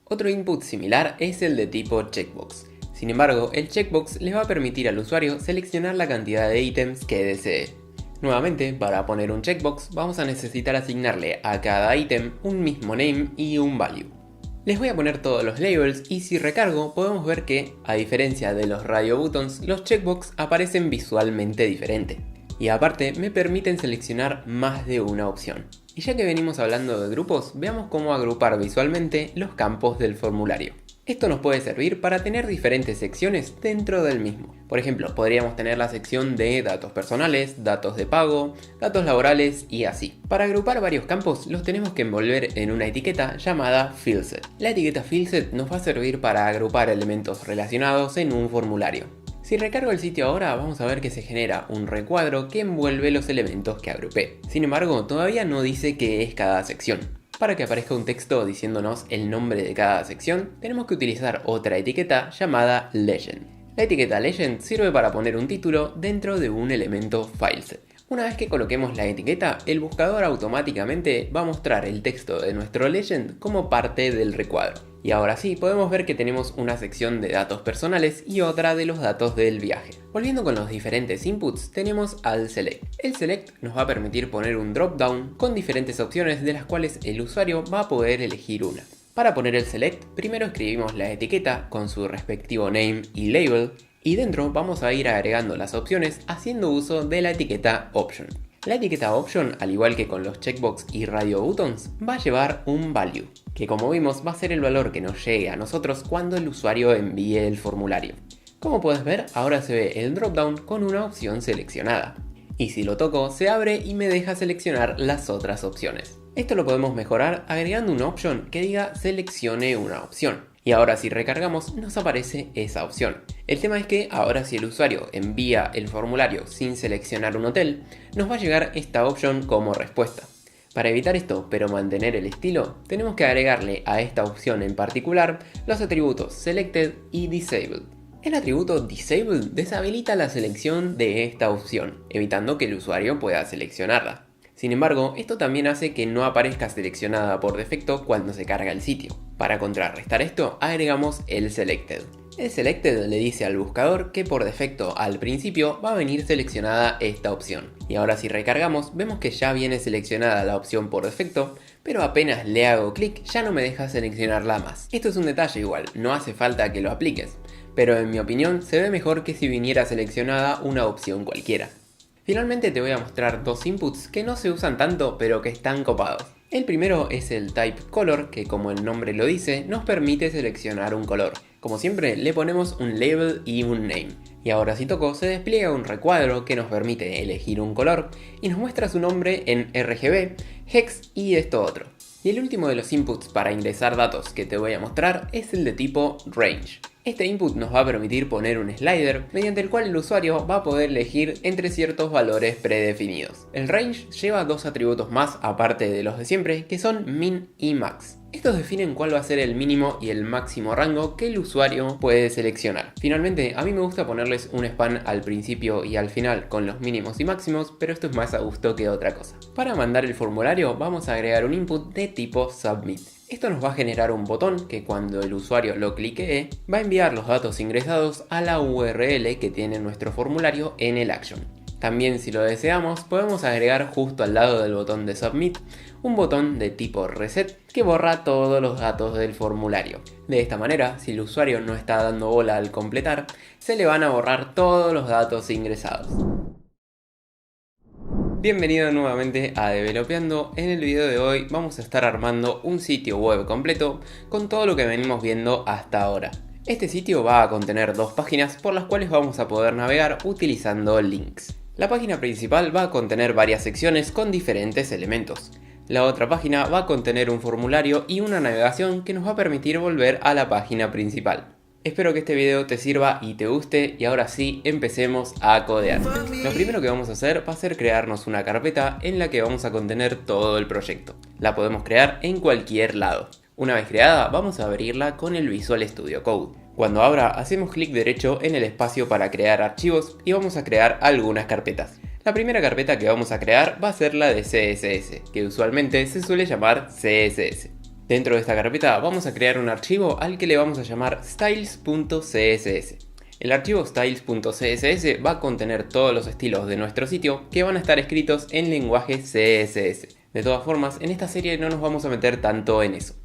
Otro input similar es el de tipo checkbox. Sin embargo, el checkbox le va a permitir al usuario seleccionar la cantidad de ítems que desee. Nuevamente, para poner un checkbox vamos a necesitar asignarle a cada ítem un mismo name y un value. Les voy a poner todos los labels y si recargo podemos ver que, a diferencia de los radio buttons, los checkbox aparecen visualmente diferente. Y aparte me permiten seleccionar más de una opción. Y ya que venimos hablando de grupos, veamos cómo agrupar visualmente los campos del formulario. Esto nos puede servir para tener diferentes secciones dentro del mismo. Por ejemplo, podríamos tener la sección de datos personales, datos de pago, datos laborales y así. Para agrupar varios campos los tenemos que envolver en una etiqueta llamada fieldset. La etiqueta fieldset nos va a servir para agrupar elementos relacionados en un formulario. Si recargo el sitio ahora, vamos a ver que se genera un recuadro que envuelve los elementos que agrupé. Sin embargo, todavía no dice qué es cada sección. Para que aparezca un texto diciéndonos el nombre de cada sección, tenemos que utilizar otra etiqueta llamada legend. La etiqueta legend sirve para poner un título dentro de un elemento fileset. Una vez que coloquemos la etiqueta, el buscador automáticamente va a mostrar el texto de nuestro legend como parte del recuadro. Y ahora sí, podemos ver que tenemos una sección de datos personales y otra de los datos del viaje. Volviendo con los diferentes inputs, tenemos al select. El select nos va a permitir poner un dropdown con diferentes opciones de las cuales el usuario va a poder elegir una. Para poner el select, primero escribimos la etiqueta con su respectivo name y label, y dentro vamos a ir agregando las opciones haciendo uso de la etiqueta option. La etiqueta option, al igual que con los checkbox y radio buttons, va a llevar un value, que como vimos va a ser el valor que nos llegue a nosotros cuando el usuario envíe el formulario. Como puedes ver, ahora se ve el dropdown con una opción seleccionada. Y si lo toco, se abre y me deja seleccionar las otras opciones. Esto lo podemos mejorar agregando una option que diga seleccione una opción. Y ahora si recargamos nos aparece esa opción. El tema es que ahora si el usuario envía el formulario sin seleccionar un hotel, nos va a llegar esta opción como respuesta. Para evitar esto, pero mantener el estilo, tenemos que agregarle a esta opción en particular los atributos selected y disabled. El atributo disabled deshabilita la selección de esta opción, evitando que el usuario pueda seleccionarla. Sin embargo, esto también hace que no aparezca seleccionada por defecto cuando se carga el sitio. Para contrarrestar esto, agregamos el selected. El selected le dice al buscador que por defecto al principio va a venir seleccionada esta opción. Y ahora si recargamos, vemos que ya viene seleccionada la opción por defecto, pero apenas le hago clic ya no me deja seleccionarla más. Esto es un detalle igual, no hace falta que lo apliques, pero en mi opinión se ve mejor que si viniera seleccionada una opción cualquiera. Finalmente te voy a mostrar dos inputs que no se usan tanto pero que están copados. El primero es el type color, que como el nombre lo dice, nos permite seleccionar un color. Como siempre le ponemos un label y un name. Y ahora si toco se despliega un recuadro que nos permite elegir un color y nos muestra su nombre en RGB, hex y esto otro. Y el último de los inputs para ingresar datos que te voy a mostrar es el de tipo range. Este input nos va a permitir poner un slider mediante el cual el usuario va a poder elegir entre ciertos valores predefinidos. El range lleva dos atributos más aparte de los de siempre, que son min y max. Estos definen cuál va a ser el mínimo y el máximo rango que el usuario puede seleccionar. Finalmente, a mí me gusta ponerles un span al principio y al final con los mínimos y máximos, pero esto es más a gusto que otra cosa. Para mandar el formulario vamos a agregar un input de tipo submit. Esto nos va a generar un botón que cuando el usuario lo cliquee va a enviar los datos ingresados a la URL que tiene nuestro formulario en el action. También si lo deseamos podemos agregar justo al lado del botón de submit un botón de tipo reset que borra todos los datos del formulario. De esta manera, si el usuario no está dando bola al completar, se le van a borrar todos los datos ingresados. Bienvenido nuevamente a Developeando. En el video de hoy vamos a estar armando un sitio web completo con todo lo que venimos viendo hasta ahora. Este sitio va a contener dos páginas por las cuales vamos a poder navegar utilizando links. La página principal va a contener varias secciones con diferentes elementos. La otra página va a contener un formulario y una navegación que nos va a permitir volver a la página principal. Espero que este video te sirva y te guste y ahora sí, empecemos a codear. Lo primero que vamos a hacer va a ser crearnos una carpeta en la que vamos a contener todo el proyecto. La podemos crear en cualquier lado. Una vez creada, vamos a abrirla con el Visual Studio Code. Cuando abra, hacemos clic derecho en el espacio para crear archivos y vamos a crear algunas carpetas. La primera carpeta que vamos a crear va a ser la de CSS, que usualmente se suele llamar CSS. Dentro de esta carpeta vamos a crear un archivo al que le vamos a llamar styles.css. El archivo styles.css va a contener todos los estilos de nuestro sitio que van a estar escritos en lenguaje CSS. De todas formas, en esta serie no nos vamos a meter tanto en eso.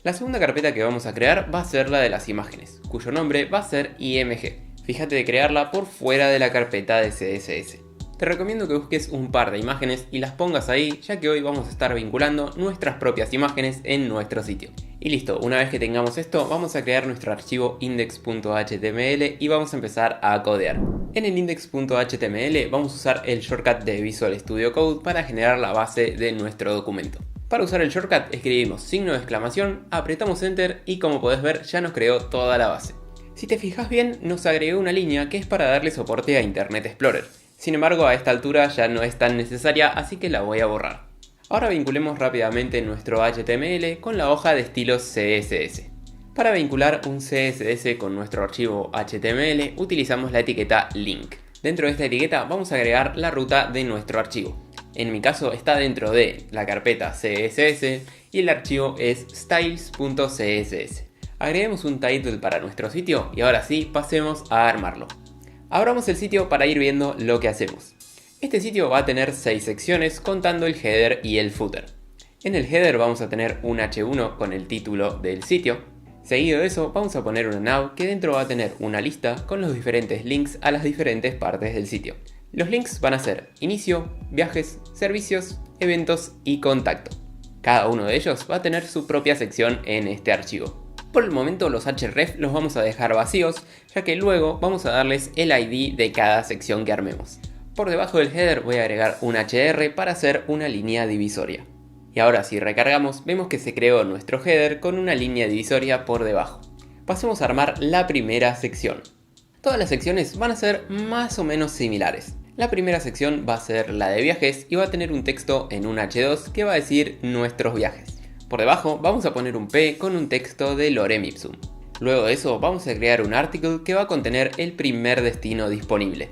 La segunda carpeta que vamos a crear va a ser la de las imágenes, cuyo nombre va a ser img. Fíjate de crearla por fuera de la carpeta de CSS. Te recomiendo que busques un par de imágenes y las pongas ahí, ya que hoy vamos a estar vinculando nuestras propias imágenes en nuestro sitio. Y listo, una vez que tengamos esto, vamos a crear nuestro archivo index.html y vamos a empezar a codear. En el index.html vamos a usar el shortcut de Visual Studio Code para generar la base de nuestro documento. Para usar el shortcut escribimos signo de exclamación, apretamos Enter y como podés ver ya nos creó toda la base. Si te fijas bien, nos agregó una línea que es para darle soporte a Internet Explorer. Sin embargo, a esta altura ya no es tan necesaria, así que la voy a borrar. Ahora vinculemos rápidamente nuestro HTML con la hoja de estilos CSS. Para vincular un CSS con nuestro archivo HTML utilizamos la etiqueta link. Dentro de esta etiqueta vamos a agregar la ruta de nuestro archivo. En mi caso está dentro de la carpeta CSS y el archivo es styles.css. Agreguemos un title para nuestro sitio y ahora sí pasemos a armarlo. Abramos el sitio para ir viendo lo que hacemos. Este sitio va a tener 6 secciones contando el header y el footer. En el header vamos a tener un h1 con el título del sitio. Seguido de eso vamos a poner una nav que dentro va a tener una lista con los diferentes links a las diferentes partes del sitio. Los links van a ser inicio, viajes, servicios, eventos y contacto. Cada uno de ellos va a tener su propia sección en este archivo. Por el momento los href los vamos a dejar vacíos, ya que luego vamos a darles el ID de cada sección que armemos. Por debajo del header voy a agregar un hr para hacer una línea divisoria. Y ahora si recargamos vemos que se creó nuestro header con una línea divisoria por debajo. Pasemos a armar la primera sección. Todas las secciones van a ser más o menos similares. La primera sección va a ser la de viajes y va a tener un texto en un h2 que va a decir nuestros viajes. Por debajo vamos a poner un p con un texto de lorem ipsum. Luego de eso vamos a crear un article que va a contener el primer destino disponible.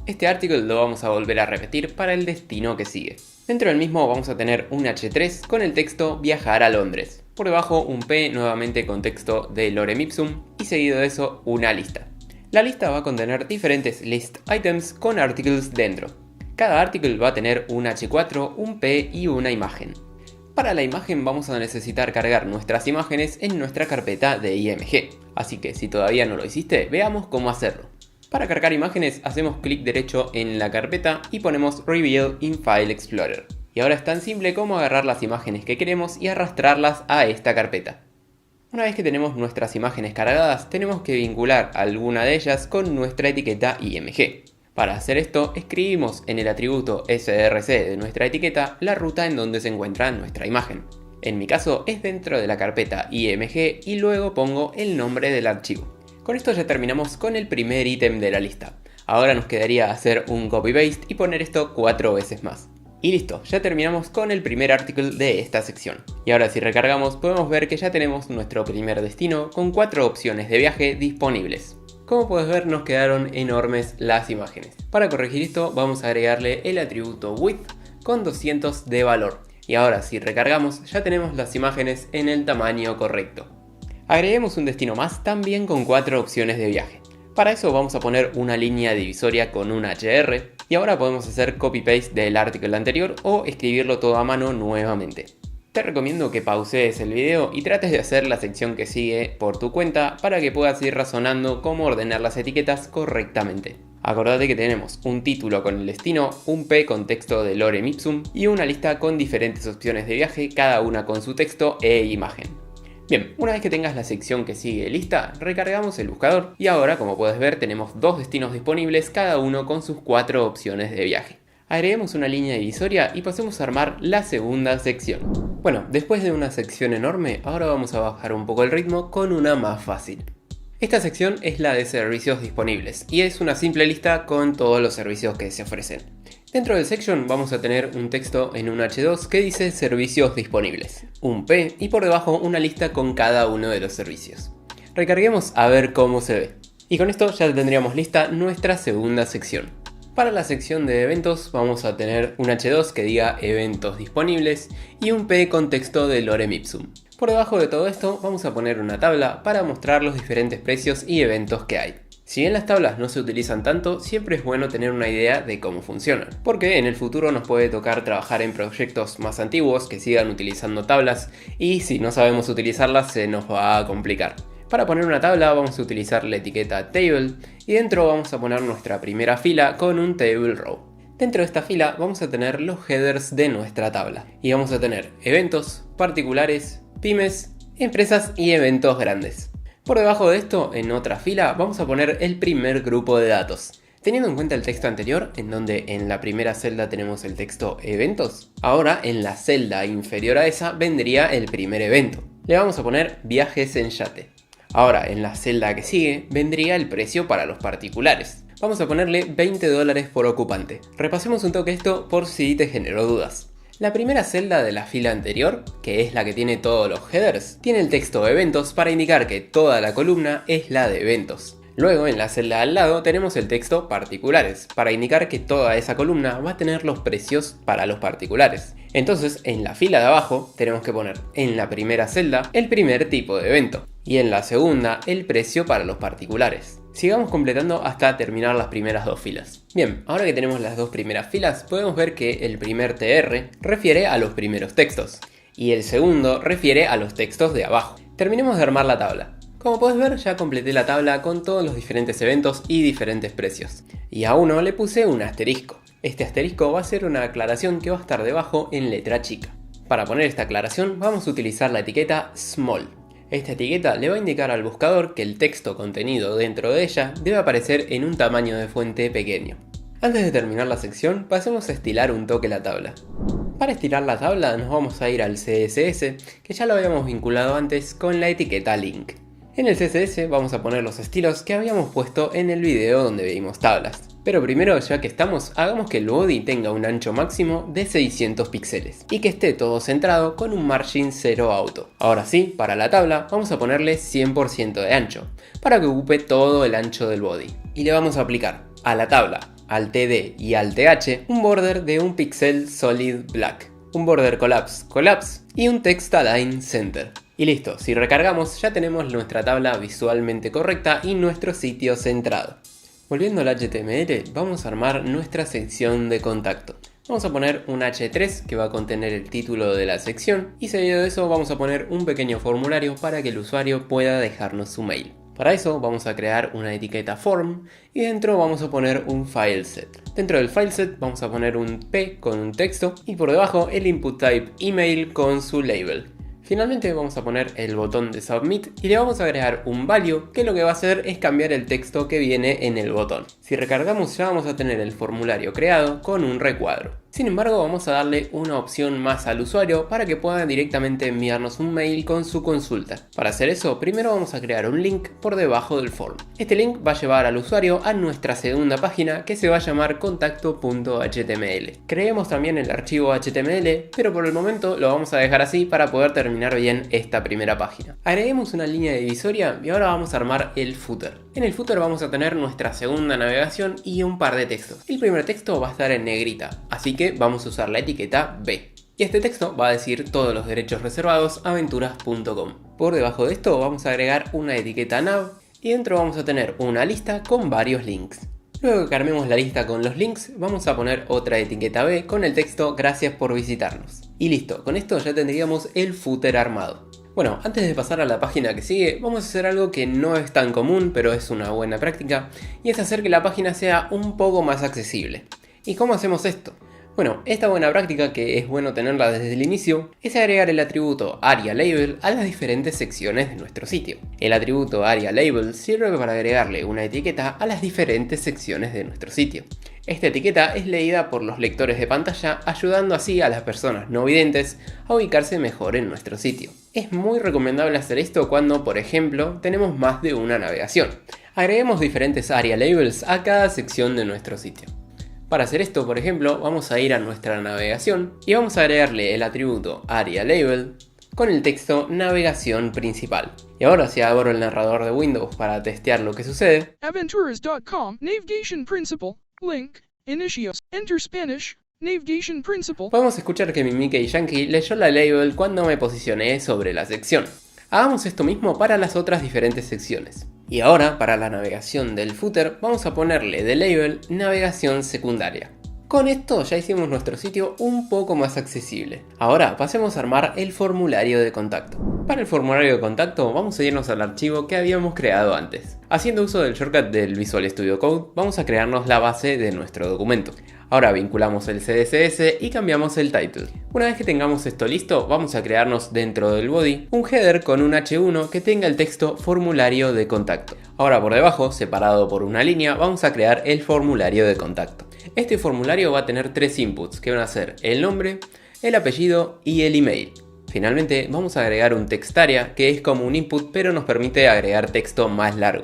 Este article lo vamos a volver a repetir para el destino que sigue. Dentro del mismo vamos a tener un h3 con el texto viajar a Londres. Por debajo un p nuevamente con texto de lorem ipsum y seguido de eso una lista. La lista va a contener diferentes list items con articles dentro. Cada article va a tener un h4, un p y una imagen. Para la imagen vamos a necesitar cargar nuestras imágenes en nuestra carpeta de img. Así que si todavía no lo hiciste, veamos cómo hacerlo. Para cargar imágenes hacemos clic derecho en la carpeta y ponemos Reveal in File Explorer. Y ahora es tan simple como agarrar las imágenes que queremos y arrastrarlas a esta carpeta. Una vez que tenemos nuestras imágenes cargadas, tenemos que vincular alguna de ellas con nuestra etiqueta img. Para hacer esto, escribimos en el atributo src de nuestra etiqueta la ruta en donde se encuentra nuestra imagen. En mi caso es dentro de la carpeta img y luego pongo el nombre del archivo. Con esto ya terminamos con el primer ítem de la lista. Ahora nos quedaría hacer un copy-paste y poner esto 4 veces más. Y listo, ya terminamos con el primer artículo de esta sección. Y ahora si recargamos podemos ver que ya tenemos nuestro primer destino con 4 opciones de viaje disponibles. Como puedes ver nos quedaron enormes las imágenes. Para corregir esto vamos a agregarle el atributo width con 200 de valor. Y ahora si recargamos ya tenemos las imágenes en el tamaño correcto. Agreguemos un destino más también con 4 opciones de viaje. Para eso vamos a poner una línea divisoria con un hr y ahora podemos hacer copy-paste del artículo anterior o escribirlo todo a mano nuevamente. Te recomiendo que pauses el video y trates de hacer la sección que sigue por tu cuenta para que puedas ir razonando cómo ordenar las etiquetas correctamente. Acordate que tenemos un título con el destino, un p con texto de lorem ipsum y una lista con diferentes opciones de viaje, cada una con su texto e imagen. Bien, una vez que tengas la sección que sigue lista, recargamos el buscador y ahora, como puedes ver, tenemos 2 destinos disponibles, cada uno con sus 4 opciones de viaje. Agreguemos una línea divisoria y pasemos a armar la segunda sección. Bueno, después de una sección enorme, ahora vamos a bajar un poco el ritmo con una más fácil. Esta sección es la de servicios disponibles y es una simple lista con todos los servicios que se ofrecen. Dentro del section vamos a tener un texto en un h2 que dice servicios disponibles, un p y por debajo una lista con cada uno de los servicios. Recarguemos a ver cómo se ve. Y con esto ya tendríamos lista nuestra segunda sección. Para la sección de eventos vamos a tener un H2 que diga eventos disponibles y un P con texto de lorem ipsum. Por debajo de todo esto vamos a poner una tabla para mostrar los diferentes precios y eventos que hay. Si bien las tablas no se utilizan tanto, siempre es bueno tener una idea de cómo funcionan, porque en el futuro nos puede tocar trabajar en proyectos más antiguos que sigan utilizando tablas y si no sabemos utilizarlas se nos va a complicar. Para poner una tabla vamos a utilizar la etiqueta table y dentro vamos a poner nuestra primera fila con un table row. Dentro de esta fila vamos a tener los headers de nuestra tabla y vamos a tener eventos, particulares, pymes, empresas y eventos grandes. Por debajo de esto, en otra fila, vamos a poner el primer grupo de datos. Teniendo en cuenta el texto anterior, en donde en la primera celda tenemos el texto eventos, ahora en la celda inferior a esa vendría el primer evento. Le vamos a poner viajes en yate. Ahora en la celda que sigue vendría el precio para los particulares. Vamos a ponerle $20 por ocupante. Repasemos un toque esto por si te generó dudas. La primera celda de la fila anterior, que es la que tiene todos los headers, tiene el texto eventos para indicar que toda la columna es la de eventos. Luego en la celda al lado tenemos el texto particulares, para indicar que toda esa columna va a tener los precios para los particulares. Entonces en la fila de abajo tenemos que poner en la primera celda el primer tipo de evento y en la segunda el precio para los particulares. Sigamos completando hasta terminar las primeras dos filas. Bien, ahora que tenemos las dos primeras filas podemos ver que el primer TR refiere a los primeros textos y el segundo refiere a los textos de abajo. Terminemos de armar la tabla. Como puedes ver ya completé la tabla con todos los diferentes eventos y diferentes precios. Y a uno le puse un asterisco. Este asterisco va a ser una aclaración que va a estar debajo en letra chica. Para poner esta aclaración vamos a utilizar la etiqueta small. Esta etiqueta le va a indicar al buscador que el texto contenido dentro de ella debe aparecer en un tamaño de fuente pequeño. Antes de terminar la sección, pasemos a estilar un toque la tabla. Para estilar la tabla nos vamos a ir al CSS, que ya lo habíamos vinculado antes con la etiqueta link. En el CSS vamos a poner los estilos que habíamos puesto en el video donde veíamos tablas. Pero primero, ya que estamos, hagamos que el body tenga un ancho máximo de 600 píxeles y que esté todo centrado con un margin 0 auto. Ahora sí, para la tabla vamos a ponerle 100% de ancho, para que ocupe todo el ancho del body. Y le vamos a aplicar a la tabla, al TD y al TH un border de un pixel solid black, un border collapse y un text align center. Y listo, si recargamos ya tenemos nuestra tabla visualmente correcta y nuestro sitio centrado. Volviendo al HTML, vamos a armar nuestra sección de contacto. Vamos a poner un H3 que va a contener el título de la sección y seguido de eso vamos a poner un pequeño formulario para que el usuario pueda dejarnos su mail. Para eso vamos a crear una etiqueta form y dentro vamos a poner un fileset. Dentro del fileset vamos a poner un P con un texto y por debajo el input type email con su label. Finalmente vamos a poner el botón de Submit y le vamos a agregar un value que lo que va a hacer es cambiar el texto que viene en el botón. Si recargamos ya vamos a tener el formulario creado con un recuadro. Sin embargo vamos a darle una opción más al usuario para que pueda directamente enviarnos un mail con su consulta. Para hacer eso primero vamos a crear un link por debajo del form. Este link va a llevar al usuario a nuestra segunda página que se va a llamar contacto.html. Creemos también el archivo HTML, pero por el momento lo vamos a dejar así para poder terminar bien esta primera página. Agreguemos una línea divisoria y ahora vamos a armar el footer. En el footer vamos a tener nuestra segunda navegación y un par de textos. El primer texto va a estar en negrita, así que vamos a usar la etiqueta B. Y este texto va a decir todos los derechos reservados aventuras.com. Por debajo de esto vamos a agregar una etiqueta nav y dentro vamos a tener una lista con varios links. Luego que armemos la lista con los links, vamos a poner otra etiqueta B con el texto gracias por visitarnos. Y listo, con esto ya tendríamos el footer armado. Bueno, antes de pasar a la página que sigue, vamos a hacer algo que no es tan común, pero es una buena práctica, y es hacer que la página sea un poco más accesible. ¿Y cómo hacemos esto? Bueno, esta buena práctica, que es bueno tenerla desde el inicio, es agregar el atributo AreaLabel a las diferentes secciones de nuestro sitio. El atributo AreaLabel sirve para agregarle una etiqueta a las diferentes secciones de nuestro sitio. Esta etiqueta es leída por los lectores de pantalla, ayudando así a las personas no videntes a ubicarse mejor en nuestro sitio. Es muy recomendable hacer esto cuando, por ejemplo, tenemos más de una navegación. Agreguemos diferentes AreaLabels a cada sección de nuestro sitio. Para hacer esto, por ejemplo, vamos a ir a nuestra navegación y vamos a agregarle el atributo AreaLabel con el texto navegación principal. Y ahora si abro el narrador de Windows para testear lo que sucede, Aventuras.com, navigation principal, link, inicios, enter Spanish, navigation principal. podemos escuchar que mi Mickey Yankee leyó la label cuando me posicioné sobre la sección. Hagamos esto mismo para las otras diferentes secciones. Y ahora, para la navegación del footer, vamos a ponerle de label navegación secundaria. Con esto ya hicimos nuestro sitio un poco más accesible. Ahora pasemos a armar el formulario de contacto. Para el formulario de contacto vamos a irnos al archivo que habíamos creado antes. Haciendo uso del shortcut del Visual Studio Code vamos a crearnos la base de nuestro documento. Ahora vinculamos el CSS y cambiamos el title. Una vez que tengamos esto listo, vamos a crearnos dentro del body un header con un H1 que tenga el texto formulario de contacto. Ahora por debajo, separado por una línea, vamos a crear el formulario de contacto. Este formulario va a tener tres inputs que van a ser el nombre, el apellido y el email. Finalmente vamos a agregar un textarea que es como un input pero nos permite agregar texto más largo.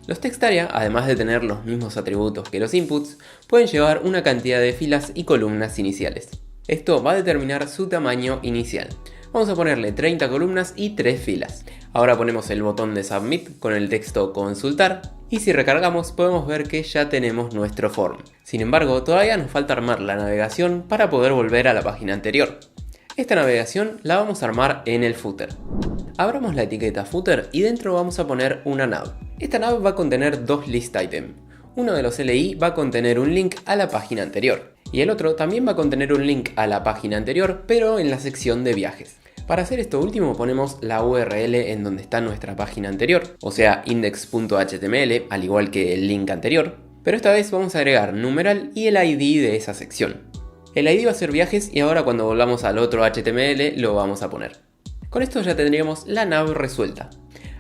Los textarea, además de tener los mismos atributos que los inputs, pueden llevar una cantidad de filas y columnas iniciales. Esto va a determinar su tamaño inicial. Vamos a ponerle 30 columnas y 3 filas. Ahora ponemos el botón de Submit con el texto Consultar y si recargamos podemos ver que ya tenemos nuestro form. Sin embargo, todavía nos falta armar la navegación para poder volver a la página anterior. Esta navegación la vamos a armar en el footer. Abramos la etiqueta footer y dentro vamos a poner una nav. Esta nav va a contener dos list items. Uno de los LI va a contener un link a la página anterior y el otro también va a contener un link a la página anterior pero en la sección de viajes. Para hacer esto último ponemos la URL en donde está nuestra página anterior, o sea index.html al igual que el link anterior, pero esta vez vamos a agregar numeral y el ID de esa sección. El ID va a ser viajes y ahora cuando volvamos al otro HTML lo vamos a poner. Con esto ya tendríamos la nav resuelta.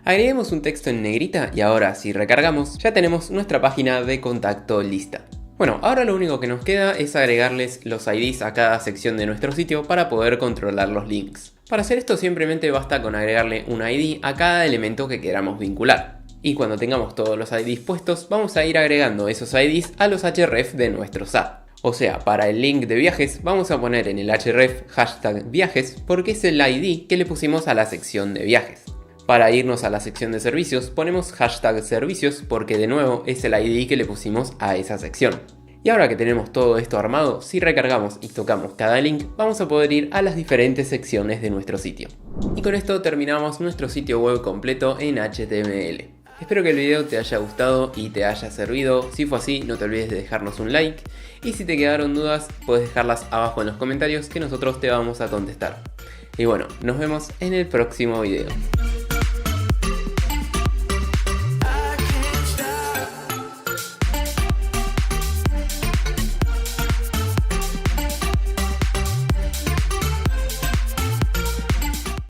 Agreguemos un texto en negrita y ahora si recargamos ya tenemos nuestra página de contacto lista. Bueno, ahora lo único que nos queda es agregarles los IDs a cada sección de nuestro sitio para poder controlar los links. Para hacer esto simplemente basta con agregarle un ID a cada elemento que queramos vincular. Y cuando tengamos todos los IDs puestos vamos a ir agregando esos IDs a los href de nuestro SAT. O sea, para el link de viajes vamos a poner en el href hashtag viajes porque es el ID que le pusimos a la sección de viajes. Para irnos a la sección de servicios ponemos hashtag servicios porque de nuevo es el ID que le pusimos a esa sección. Y ahora que tenemos todo esto armado, si recargamos y tocamos cada link, vamos a poder ir a las diferentes secciones de nuestro sitio. Y con esto terminamos nuestro sitio web completo en HTML. Espero que el video te haya gustado y te haya servido. Si fue así, no te olvides de dejarnos un like. Y si te quedaron dudas, puedes dejarlas abajo en los comentarios que nosotros te vamos a contestar. Y bueno, nos vemos en el próximo video.